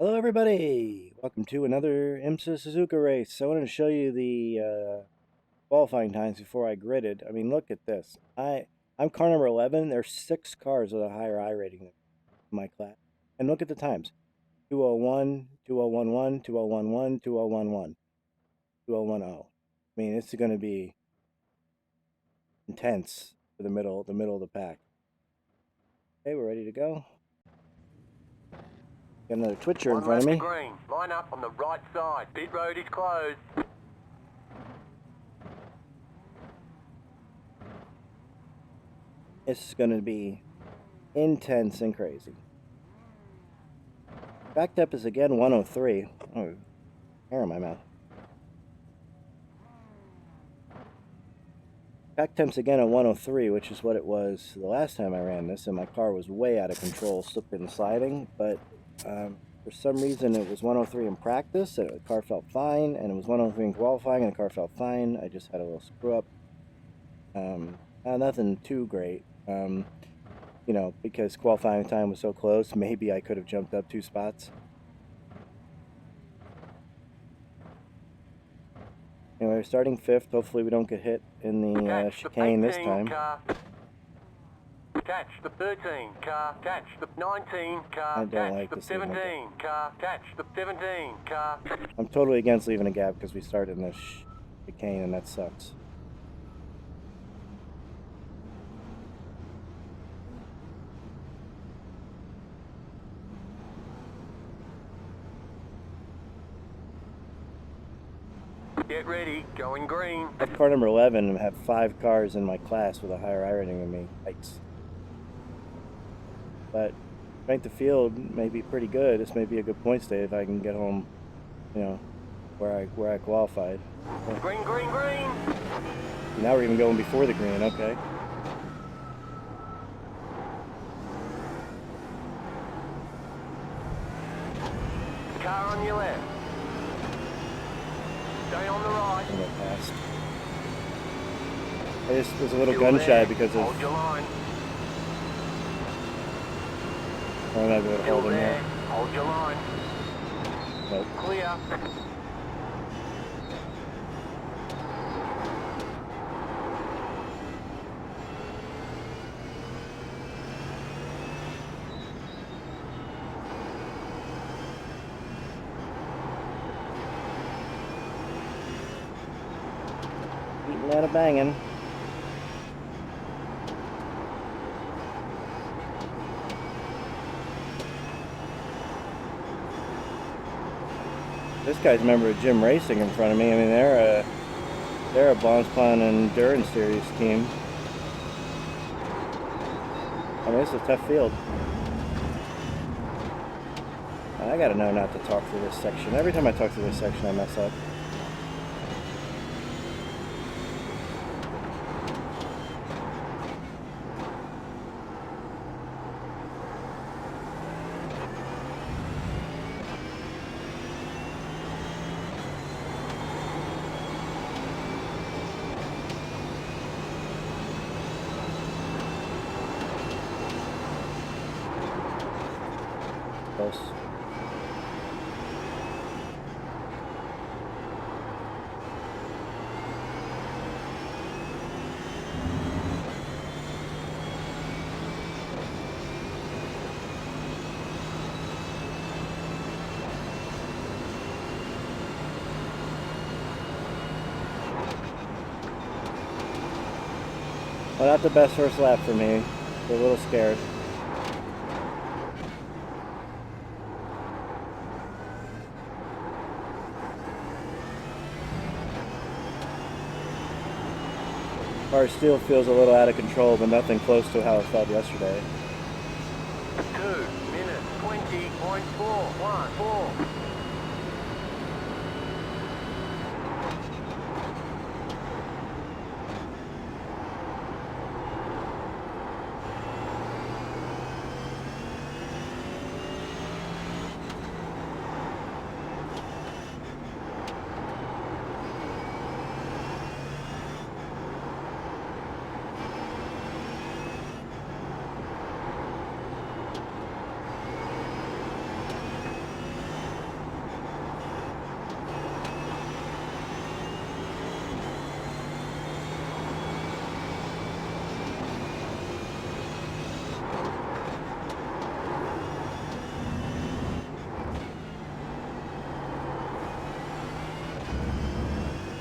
Hello everybody! Welcome to another IMSA Suzuka race. I wanted to show you the qualifying times before I gridded. I mean, look at this. I'm car number 11. There's 6 cars with a higher I rating than my class. And look at the times. 201, 2011, 2011, 2011, 2010. I mean, it's going to be intense for the middle of the pack. Okay, we're ready to go. Got another Twitcher in front of me. Green. Line up on the right side. Pit road is closed. It's going to be intense and crazy. Back depth is again 103. Oh, hair in my mouth. Back temp's again at 103, which is what it was the last time I ran this, and my car was way out of control, slipping and sliding, but for some reason it was 103 in practice, and the car felt fine, and it was 103 in qualifying, and the car felt fine. I just had a little screw up. Nothing too great, you know, because qualifying time was so close, maybe I could have jumped up 2 spots. Anyway, we're starting 5th. Hopefully we don't get hit in the chicane this time. Catch the 13 car. Catch the 19 car. I don't like the 17 car. Catch the 17 car. I'm totally against leaving a gap because we started in this chicane and that sucks. Get ready, going green. At car number 11, I have 5 cars in my class with a higher I rating than me. Yikes. But strength of field may be pretty good. This may be a good point state if I can get home, you know, where I qualified. Green, green, green. Now we're even going before the green. Okay. Car on your left. Stay on the right. I got passed. I just was a little gun shy because of. Hold your line. I'm not going to hold him there. Hold your line. Nope. Clear. Eating out of banging. This guy's a member of Gym Racing in front of me. I mean, they're a Bonds Pond Endurance Series team. I mean, it's a tough field. I gotta know not to talk through this section. Every time I talk through this section, I mess up. Close. Well, not the best first lap for me. A little scared. Car still feels a little out of control, but nothing close to how it felt yesterday. 2 minutes 20.414.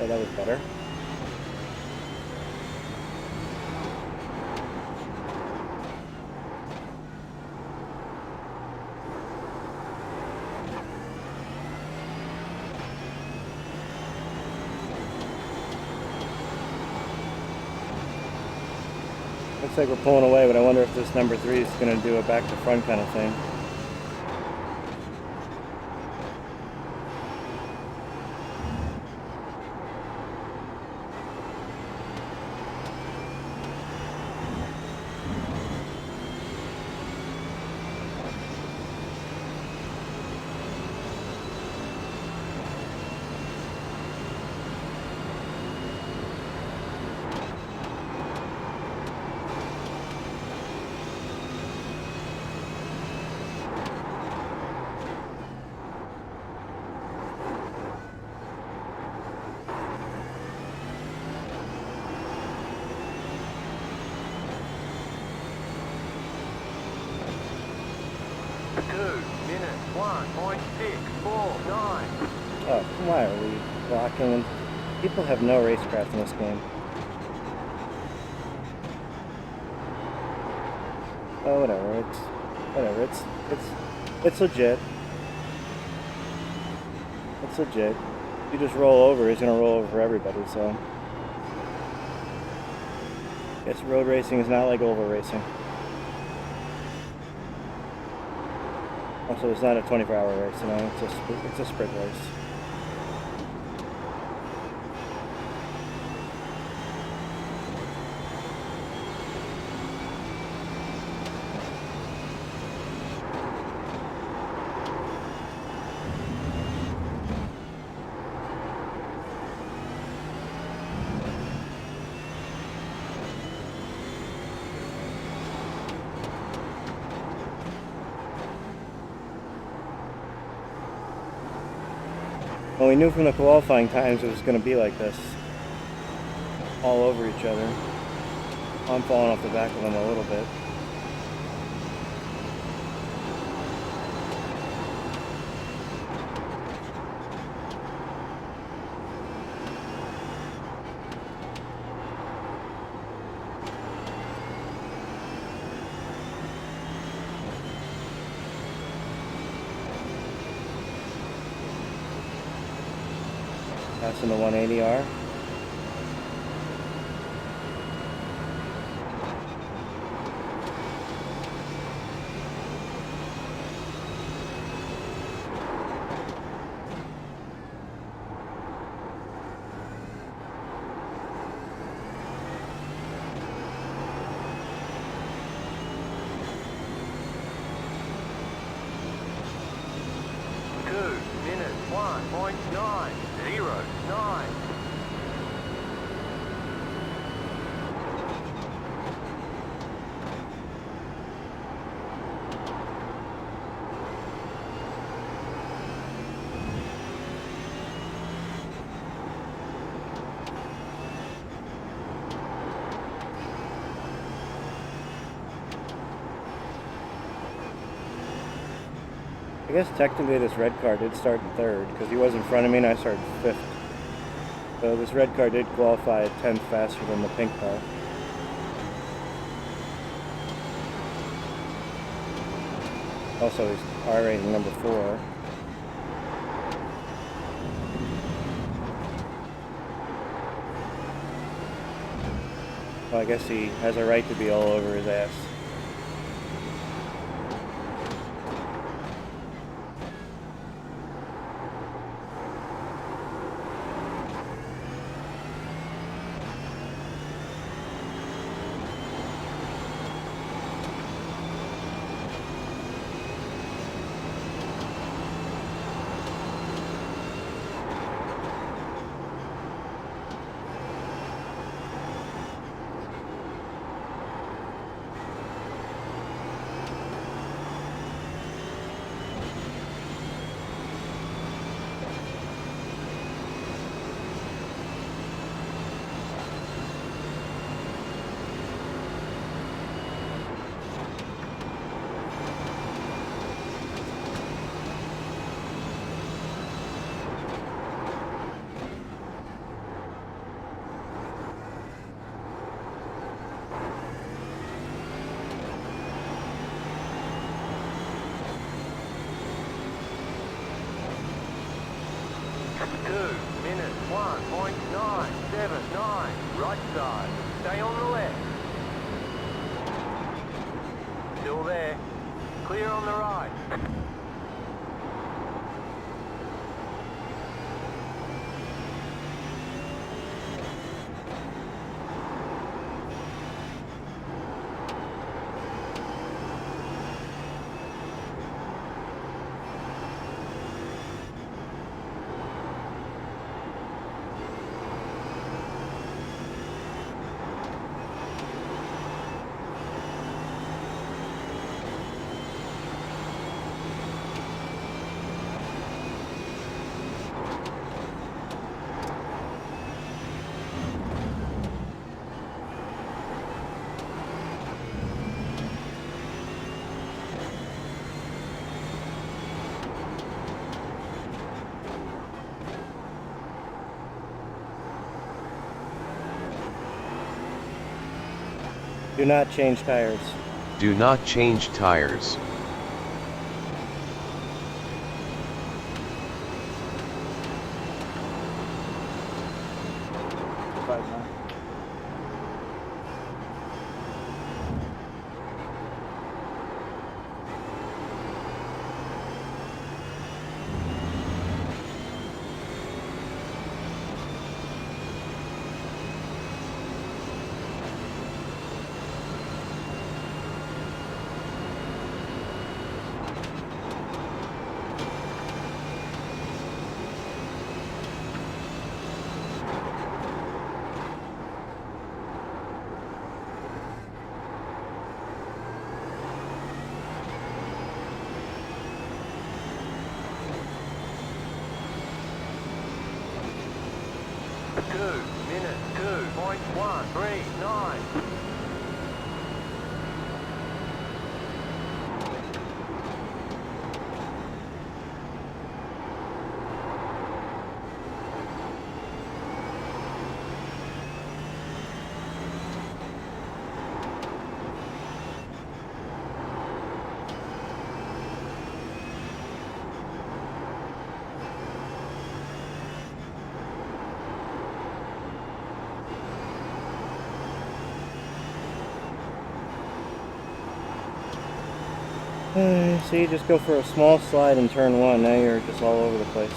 that was better. Looks like we're pulling away, but I wonder if this number 3 is going to do a back to front kind of thing. Oh, why are we blocking? People have no racecraft in this game. Oh, whatever. It's legit. It's legit. You just roll over, he's gonna roll over everybody. So, guess road racing is not like oval racing. Also, it's not a 24-hour race, you know. It's a sprint race. Well, we knew from the qualifying times it was going to be like this. All over each other. I'm falling off the back of them a little bit. Passing the 180R. I guess technically this red car did start in third because he was in front of me and I started fifth. So this red car did qualify a 10th faster than the pink car. Also, he's R rating number 4. Well, I guess he has a right to be all over his ass. minutes 1.979. Right side. Stay on the left. Still there. Clear on the right. Do not change tires. Do not change tires. Minutes 2.139. See, just go for a small slide in turn one. Now you're just all over the place.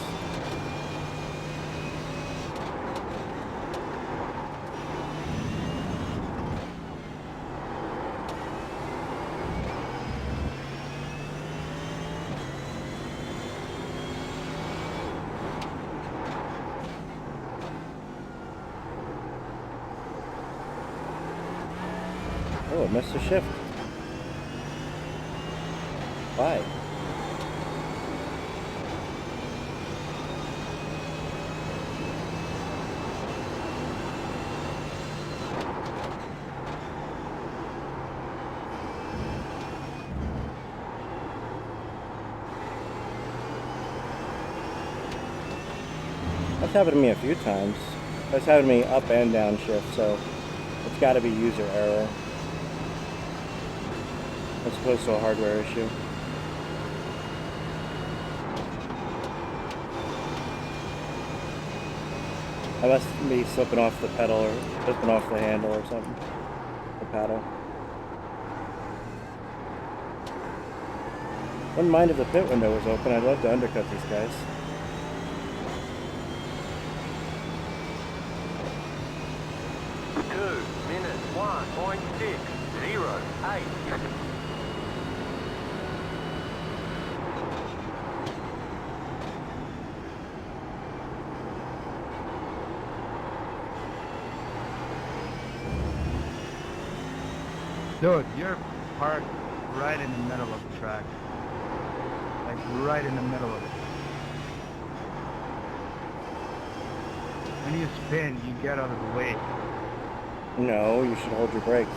Oh, it missed a shift. Why? That's happened to me a few times. That's happened to me up and down shift, so it's got to be user error as opposed to a hardware issue. I must be slipping off the pedal or slipping off the handle or something. The paddle. Wouldn't mind if the pit window was open. I'd love to undercut these guys. Minutes 1.608. Dude, you're parked right in the middle of the track. Like right in the middle of it. When you spin, you get out of the way. No, you should hold your brakes.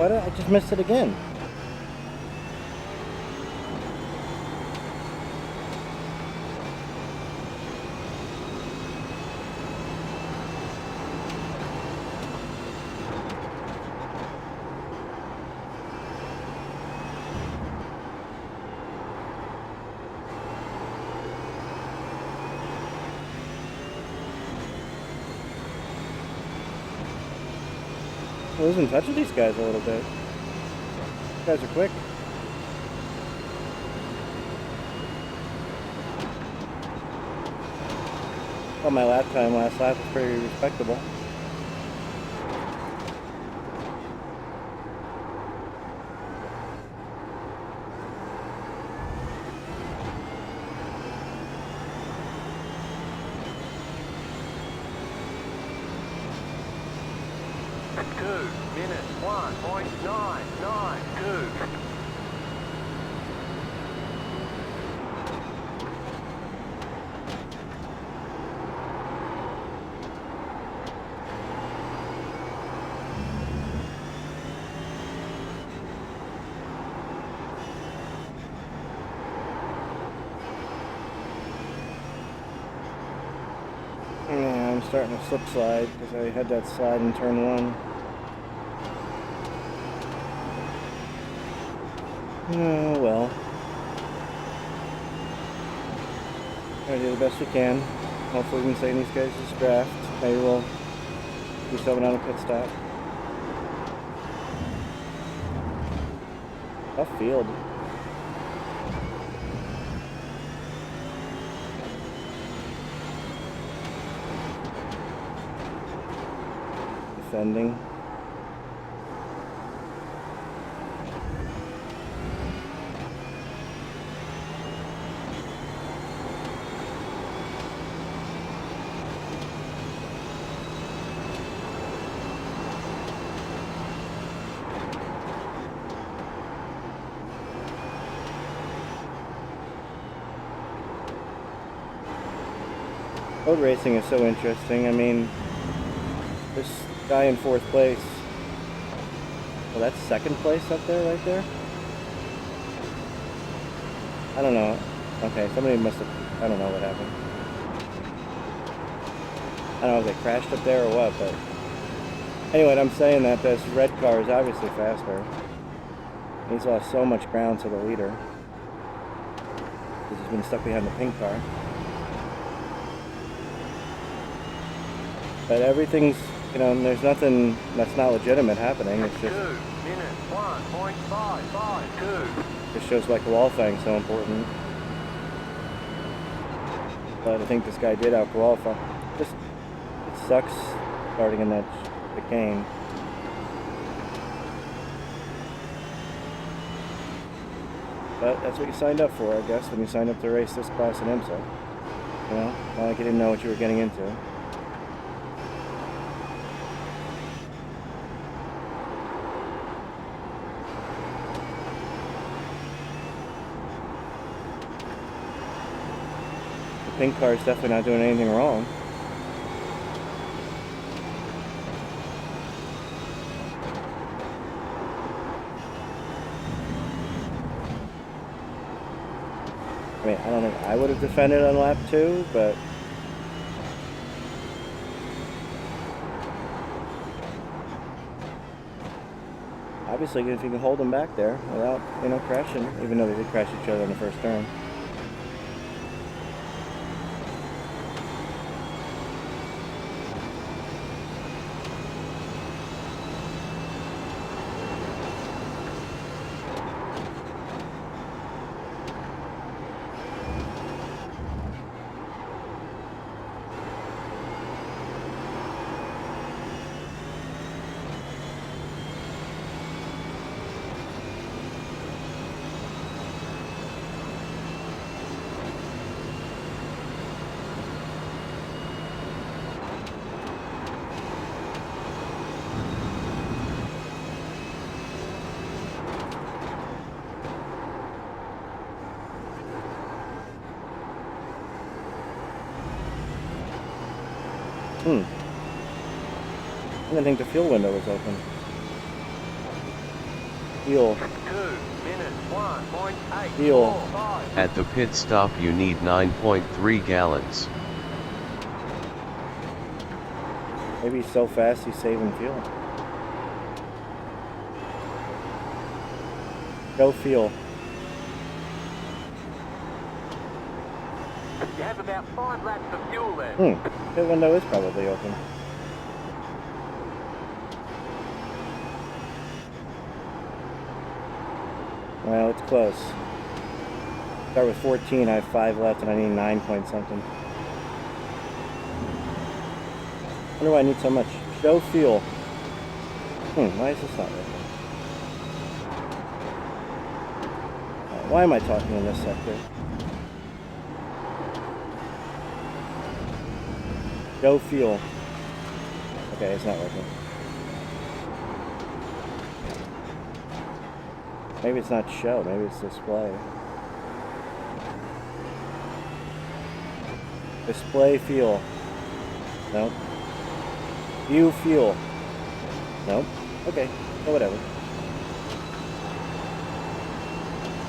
Why did I just miss it again? Losing touch with these guys a little bit. These guys are quick. Well, my lap time last lap was pretty respectable. Minutes 1.992. Yeah, I'm starting to slip slide because I had that slide in turn 1. Oh, well. Gotta do the best we can. Hopefully we can save these guys this draft. Maybe we'll do something on a pit stop. Tough field. Defending. Road racing is so interesting. I mean, this guy in 4th place. Well, that's 2nd place up there, right there? I don't know. Okay, somebody must have... I don't know what happened. I don't know if they crashed up there or what, but... Anyway, I'm saying that this red car is obviously faster. He's lost so much ground to the leader. Because he's been stuck behind the pink car. But everything's, you know, there's nothing that's not legitimate happening. It's just... 2 minutes 1.552. It shows why qualifying is so important. But I think this guy did out-qualify. Just, it sucks starting in that chicane. But that's what you signed up for, I guess, when you signed up to race this class in IMSA. You know, not like you didn't know what you were getting into. The pink car is definitely not doing anything wrong. I mean, I don't think I would have defended on lap 2, but obviously if you can hold them back there without, you know, crashing, even though they did crash each other in the first turn. I didn't think the fuel window was open. Fuel. 2 minutes, 1.845. Fuel. At the pit stop you need 9.3 gallons. Maybe he's so fast he's saving fuel. Go fuel. You have about 5 laps of fuel left. The window is probably open. Well, it's close. Start with 14, I have 5 left, and I need 9 point something. Wonder why I need so much. Show fuel. Why is this not working? Why am I talking in this sector? Show fuel. Okay, it's not working. Maybe it's not show, maybe it's display. Display fuel. Nope. View fuel. Nope. Okay, well, whatever.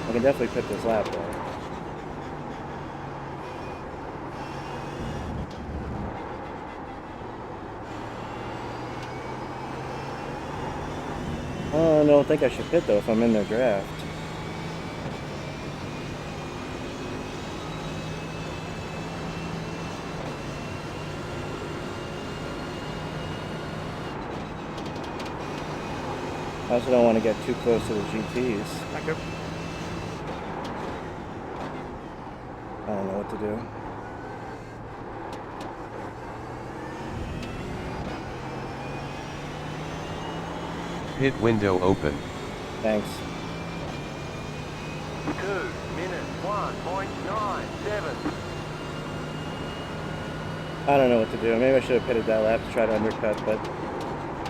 I can definitely put this lap though. I don't think I should pit though if I'm in their draft. I also don't want to get too close to the GTs. Thank you. I don't know what to do. Pit window open. Thanks. 2 minutes, 1.97. I don't know what to do. Maybe I should have pitted that lap to try to undercut, but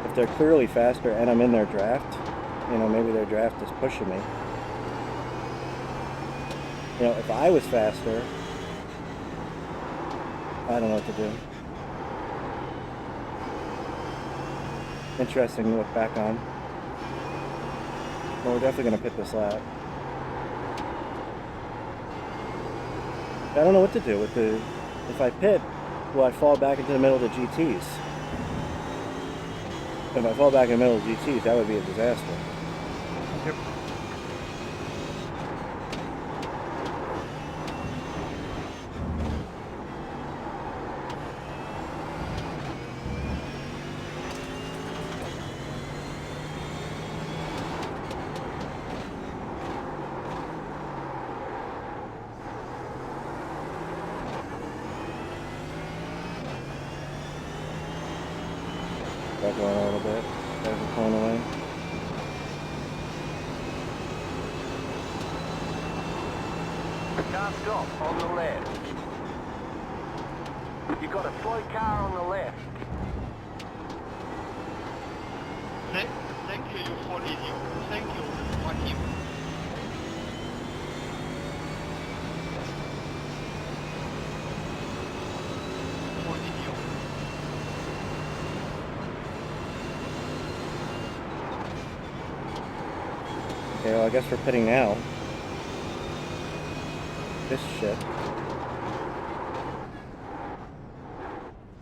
if they're clearly faster and I'm in their draft, you know, maybe their draft is pushing me. You know, if I was faster, I don't know what to do. Interesting to look back on. Well, we're definitely going to pit this lap. I don't know what to do with the... If I pit, will I fall back into the middle of the GTs? If I fall back in the middle of the GTs, that would be a disaster. Yep. Back on a little bit. Guys are pulling away. Car stop on the left. You've got a slow car on the left. Thank you for video. Thank you for him. For video. Okay, well, I guess we're pitting now. This shit.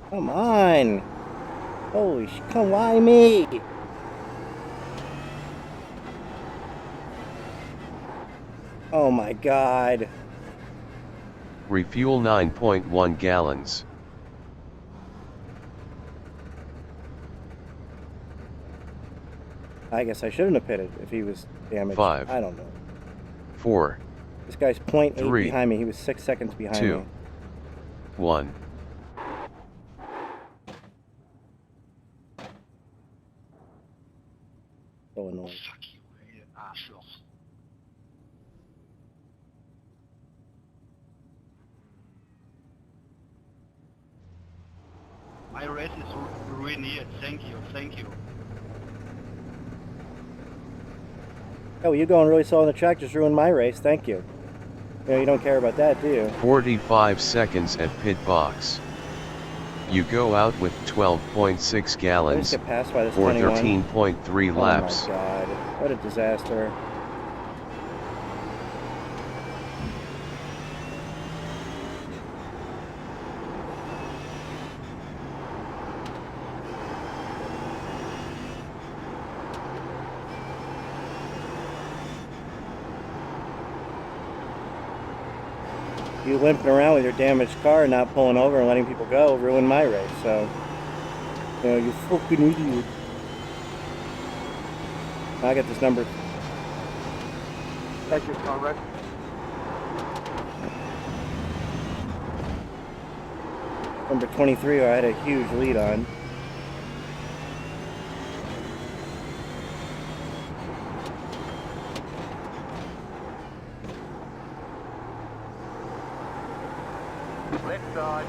Come on! Holy sh... Come, why me? Oh my god. Refuel 9.1 gallons. I guess I shouldn't have pitted if he was damaged. 5. I don't know. 4. This guy's 0.8 3, behind me. He was 6 seconds behind 2. me. 1. So annoying. Fuck you, ihr Arschloch. My race is ruined. Thank you, thank you. Oh, you going really slow on the track just ruined my race. Thank you. You know, you don't care about that, do you? 45 seconds at pit box. You go out with 12.6 I just gallons, get passed by this or 21. 13.3 Oh laps. my god, what a disaster. You limping around with your damaged car, not pulling over and letting people go, ruined my race, so... You know, you fucking idiot. I get this number. Thank you, comrade. Number 23, who I had a huge lead on. Left side.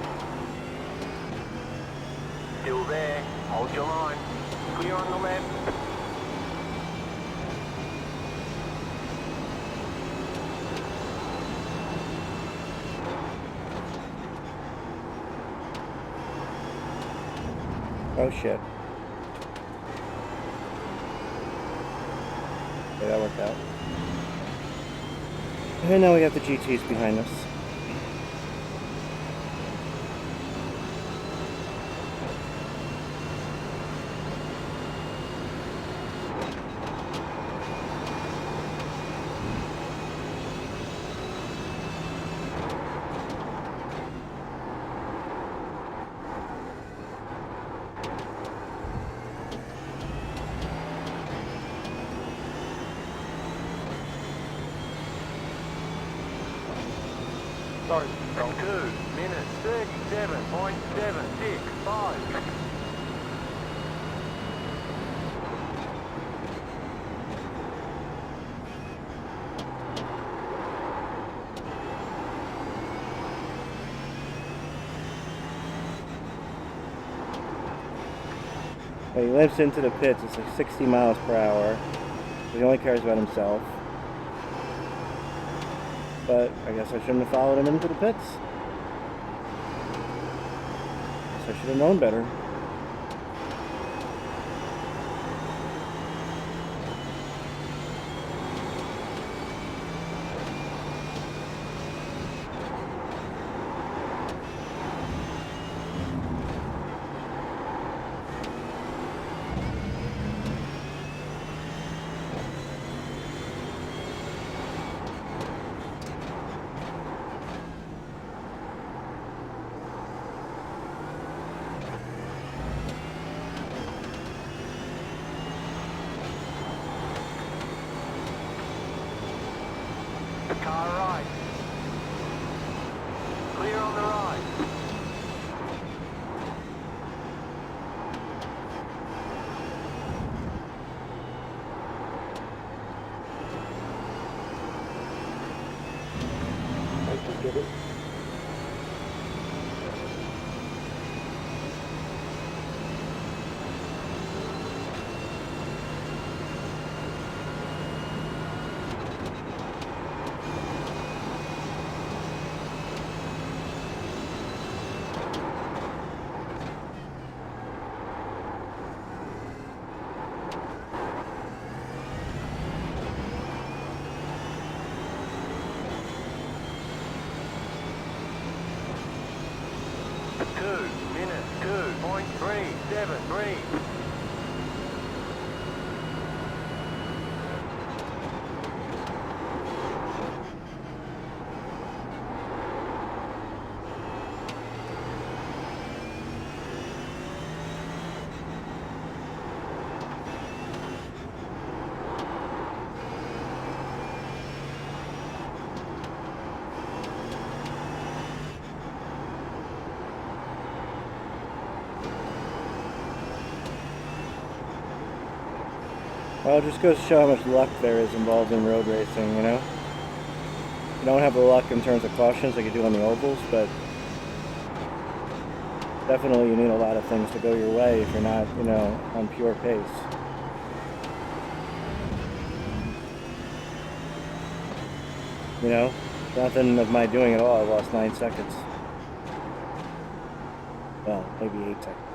Still there. Hold your line. Clear on the left. Oh shit. Okay, that worked out. And now we got the GTs behind us. Sorry. 2 minutes 37.765. He limps into the pits. It's like 60 miles per hour. He only cares about himself. But I guess I shouldn't have followed him into the pits. Guess I should have known better. Car right. Clear on the right. I should get it. Minutes 2.373. Well, it just goes to show how much luck there is involved in road racing, you know? You don't have the luck in terms of cautions like you do on the ovals, but definitely you need a lot of things to go your way if you're not, you know, on pure pace. You know? Nothing of my doing at all. I lost 9 seconds. Well, maybe 8 seconds.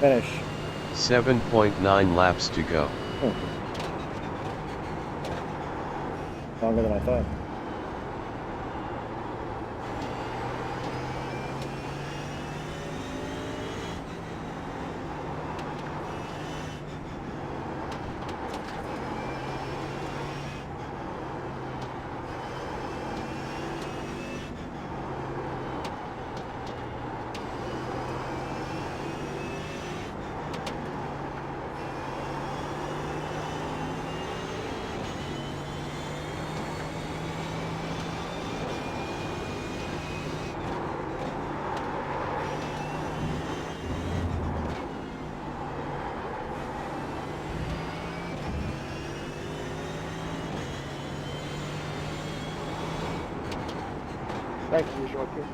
Finish. 7.9 laps to go. Longer than I thought. Thank you, Joaquin.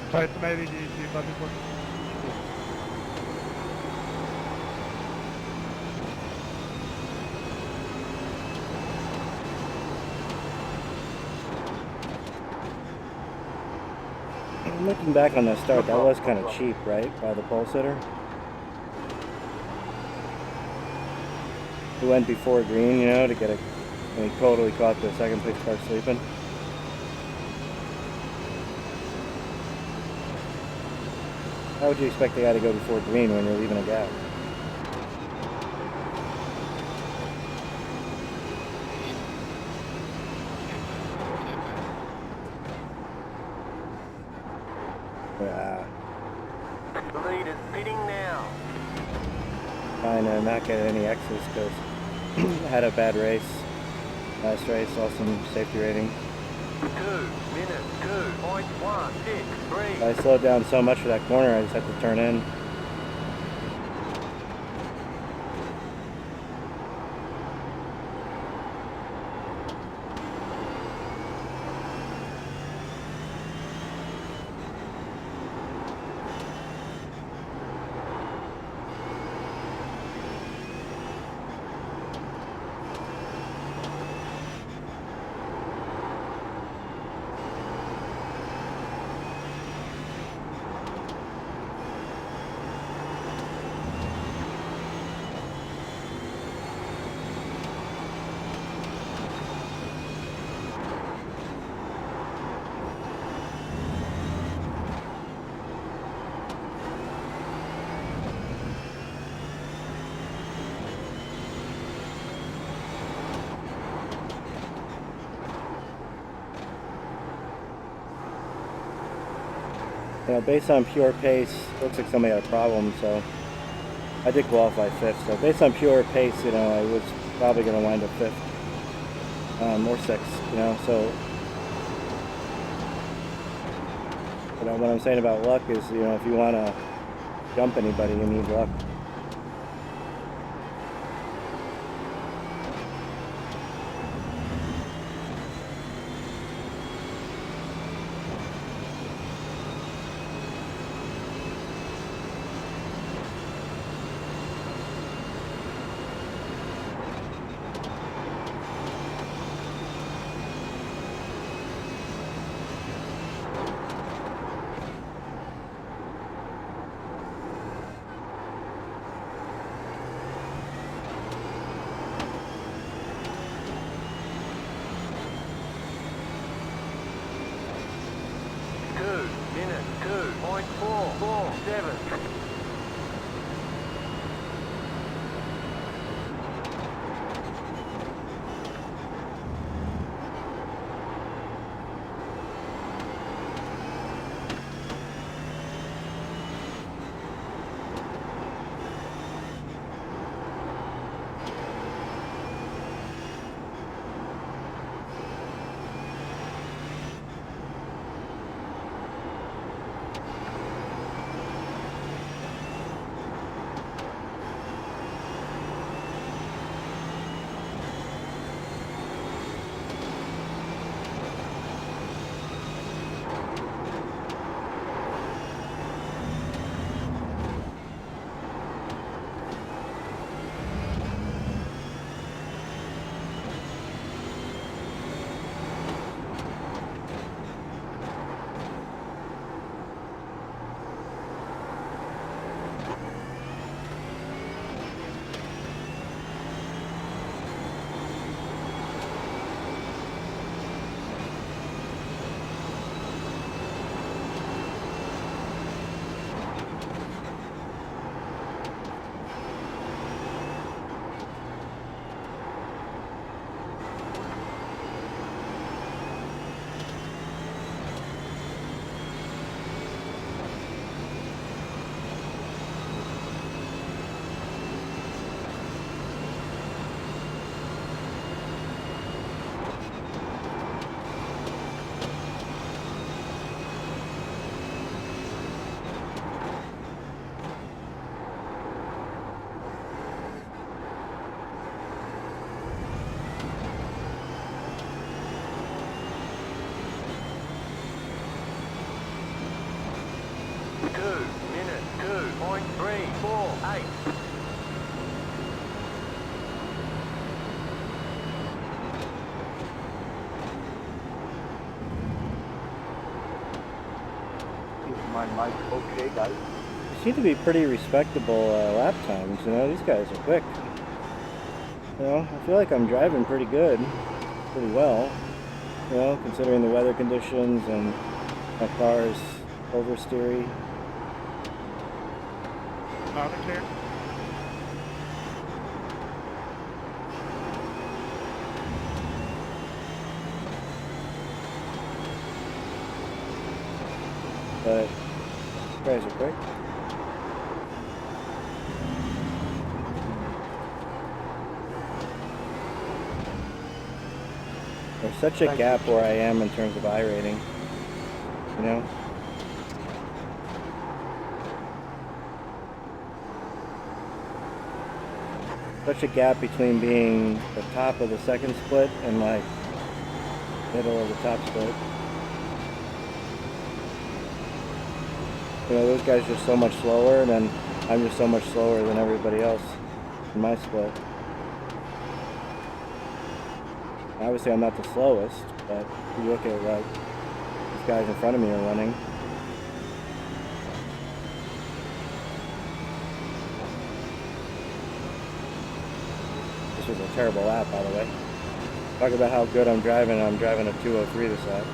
Ta ut mig vid Motherboard. Looking back on that start, that was kind of cheap, right? By the pole sitter. He went before green, you know, to get a... And he totally caught the second place car sleeping. How would you expect the guy to go before green when you're leaving a gap? Yeah. The lead is pitting now. Trying to not get any X's because had a bad race. Last race, lost some safety rating. 2 minutes, 2.163. I slowed down so much for that corner, I just had to turn in. You know, based on pure pace, looks like somebody had a problem, so I did qualify 5th. So based on pure pace, you know, I was probably going to wind up 5th or 6th, you know, so you know, what I'm saying about luck is, you know, if you want to jump anybody, you need luck. 19.447. Minute 2.348. Is my mic okay, guys? They seem to be pretty respectable lap times. You know, these guys are quick. You know, I feel like I'm driving pretty good, pretty well. You know, considering the weather conditions and my car is oversteery. Loud and clear. But you guys are quick. There's such a gap where I am in terms of I rating. You know? Such a gap between being the top of the second split and like middle of the top split. You know, those guys are just so much slower, and then I'm just so much slower than everybody else in my split. Obviously, I'm not the slowest, but if you look at like these guys in front of me are running. This was a terrible lap, by the way. Talk about how good I'm driving a 203 this lap.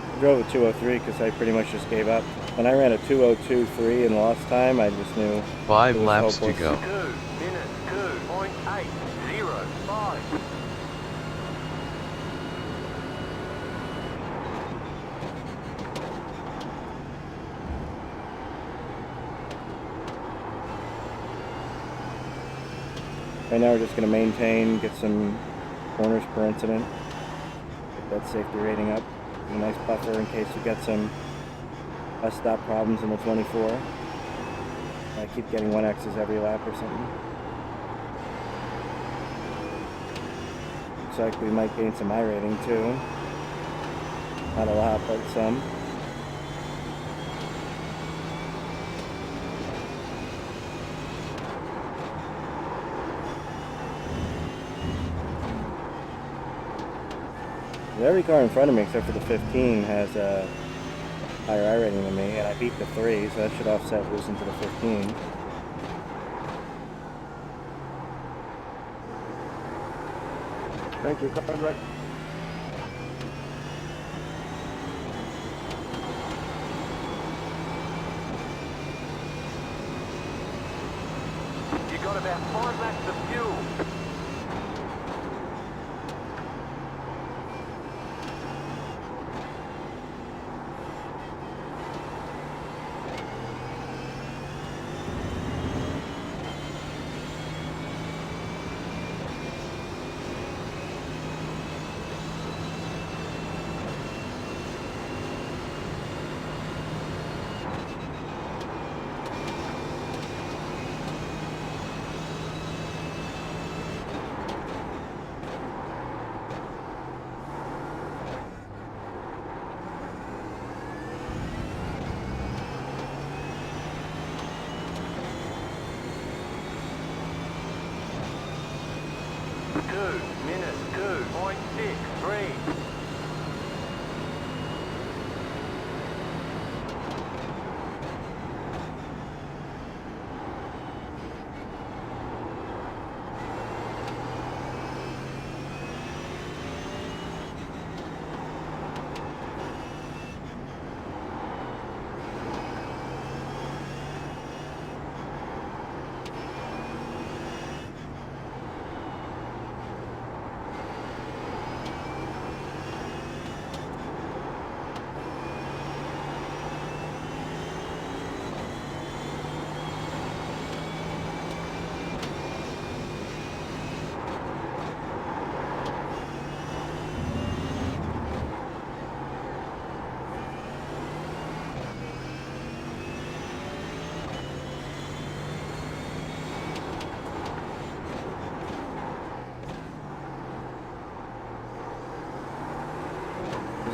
I drove a 203 because I pretty much just gave up. When I ran a 202.3 in lost time, I just knew 5 it was laps to hopeless. go. 2 minute 2.805. Right now we're just going to maintain, get some corners per incident, get that safety rating up, a nice buffer in case we get some bus stop problems in the 24. I keep getting 1X's every lap or something. Looks like we might gain some I rating too. Not a lot, but some. Every car in front of me, except for the 15, has a higher I rating than me, and I beat the 3, so that should offset losing to the 15. Thank you, Conrad. You got about 5 laps of fuel. Minutes 2.63.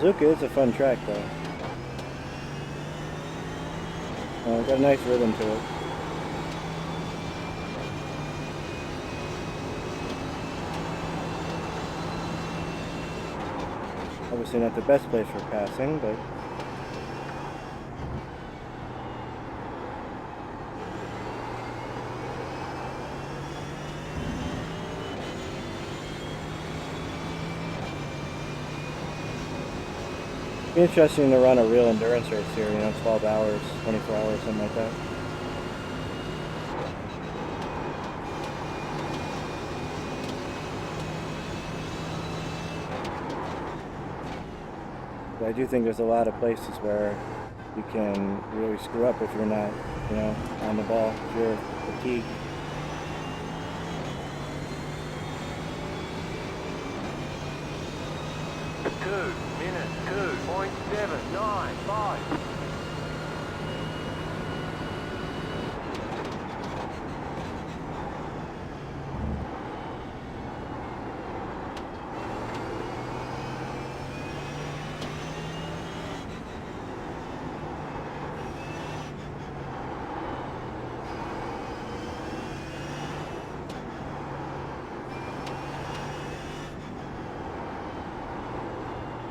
Suzuka is a fun track, though. Got a nice rhythm to it. Obviously not the best place for passing, but it'd be interesting to run a real endurance race here, 12 hours, 24 hours, something like that. But I do think there's a lot of places where you can really screw up if you're not, on the ball, if you're fatigued. Minutes 2.795.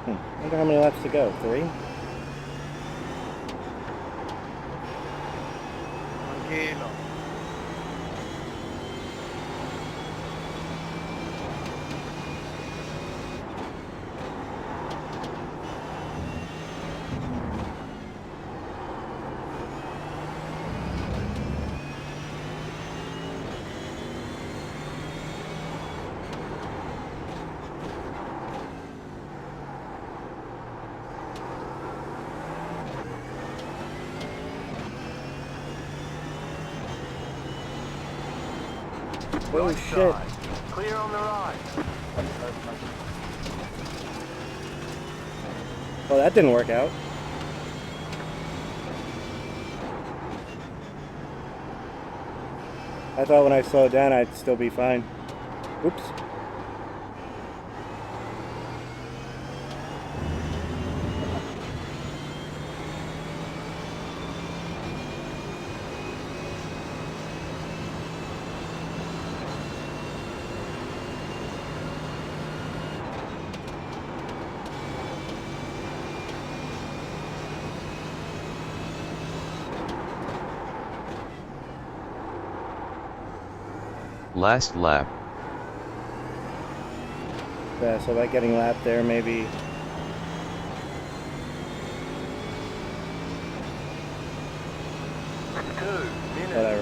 I wonder how many laps to go. 3? Tranquilo. Oh Right shit. side. Clear on the right. Well, that didn't work out. I thought when I slowed down I'd still be fine. Oops. Last lap. Yeah, so by getting lapped there, maybe. Whatever.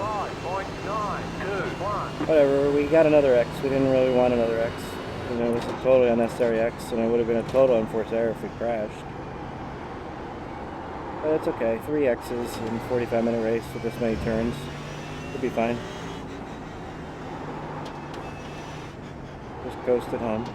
Whatever, we got another X. We didn't really want another X. You know, it was a totally unnecessary X, and it would have been a total unforced error if we crashed. But it's okay. 3 X's in a 45-minute race with this many turns. Should be fine. Just coasted home.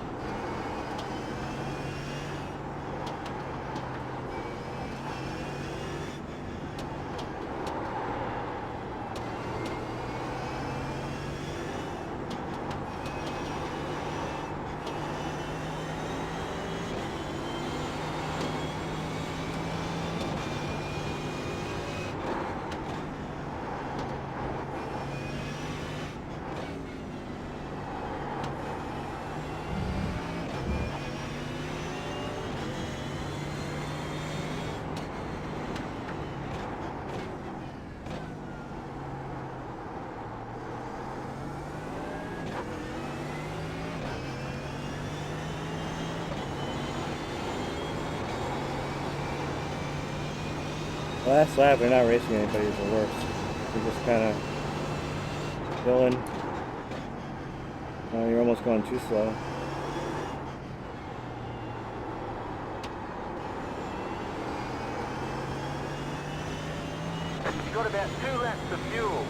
Last lap, we're not racing anybody who's the worst. We're just kind of chilling. Oh, you're almost going too slow. You've got about 2 laps of fuel.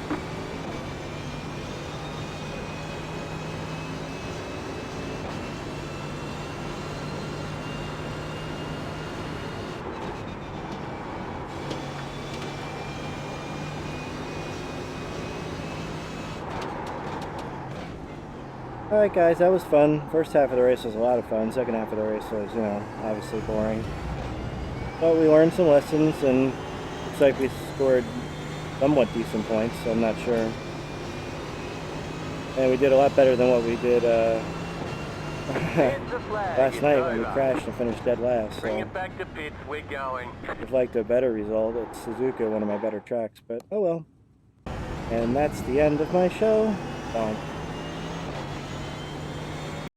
Alright guys, that was fun. First half of the race was a lot of fun. Second half of the race was, you know, obviously boring. But we learned some lessons, and looks like we scored somewhat decent points, so I'm not sure. And we did a lot better than what we did last night when we crashed and finished dead last. Bring So it back to pits, we're going. I'd like a better result at Suzuka, one of my better tracks, but oh well. And that's the end of my show. Bonk.